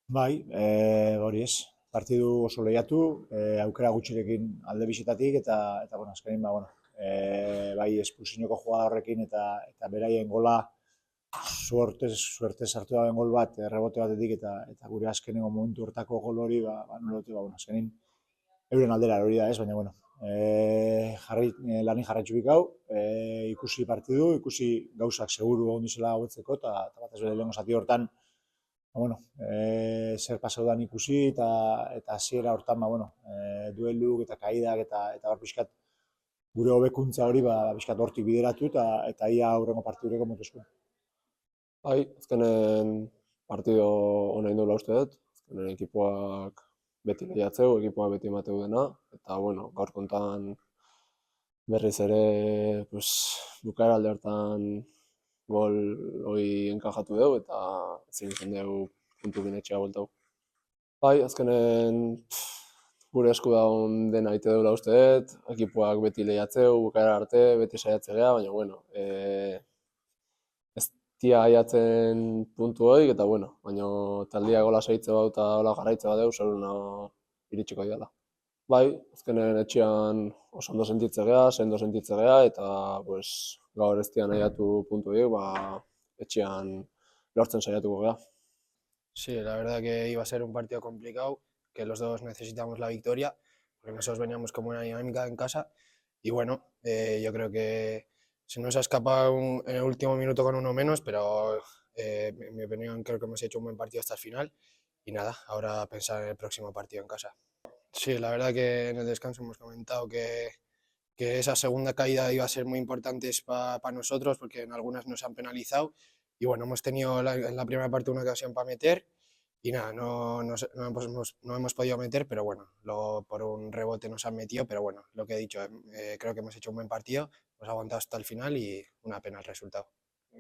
Bai, hori ez. Partidu oso lehiatu, aukera gutxirekin alde bisitatik eta bueno, azkenin bueno, bai espulsiñoko jugada horrekin eta beraien gola suertez sartu daben gol bat, rebote batetik eta gure azkenengo momentu hortako gol hori nola dute, bueno, azkenin euren aldera hori da ez, baina bueno, lanin jarraitzu bikau, ikusi partidu, ikusi gauzak seguru egon dizela hobetzeko eta batez bere lehengo zati hortan bueno, zer pasau dan ikusi eta hasiera hortan bueno, dueluk eta kaidak eta hor pixkat gure hobekuntza hori pixkat hortik bideratu eta ia aurrengo partidureko montezko. Bai, azkenen partido ona indula uste dut, azkenen ekipoak beti lehiatzeu, ekipoak beti emateu dena, eta bueno, gaur kontan berriz ere pues, bukaera alde hartan gol hori enkajatu dugu eta ezin izan dugu puntu binetxea bueltau. Bai, azkenen gure esku daun dena aite dugula uste dut, ekipoak beti lehiatzeu, bukaera arte, beti saiatzea, baina bueno, ez tia aiatzen puntu hori, eta bueno, baina taldia gola seitze bau eta gola jarraitze bat deu, seguruna iritsiko dira. Bai, azkenen etxean oso ondo sentitze geha, sendo sentitze geha, eta pues, gaur ez dian aiatu puntu hori, etxean lortzen saiatuko geha. Sí, la verdad que iba a ser un partido complicado, que los dos necesitamos la victoria, porque nosotros veníamos con buena dinámica en casa y bueno, yo creo que se nos ha escapado en el último minuto con uno menos, pero en mi opinión creo que hemos hecho un buen partido hasta el final y nada, ahora pensar en el próximo partido en casa. Sí, la verdad que en el descanso hemos comentado que esa segunda caída iba a ser muy importante para nosotros porque en algunas nos han penalizado y bueno, hemos tenido en la primera parte una ocasión para meter y nada, no hemos podido meter, pero bueno, por un rebote nos han metido, pero bueno, lo que he dicho, creo que hemos hecho un buen partido, hemos aguantado hasta el final y una pena el resultado.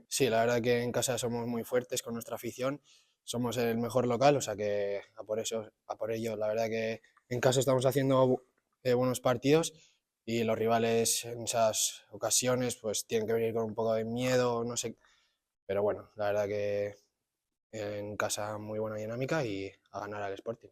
Sí, la verdad que en casa somos muy fuertes con nuestra afición, somos el mejor local, o sea que a por ello, la verdad que en casa estamos haciendo buenos partidos y los rivales en esas ocasiones pues tienen que venir con un poco de miedo, no sé, pero bueno, la verdad que en casa muy buena dinámica y a ganar al Sporting.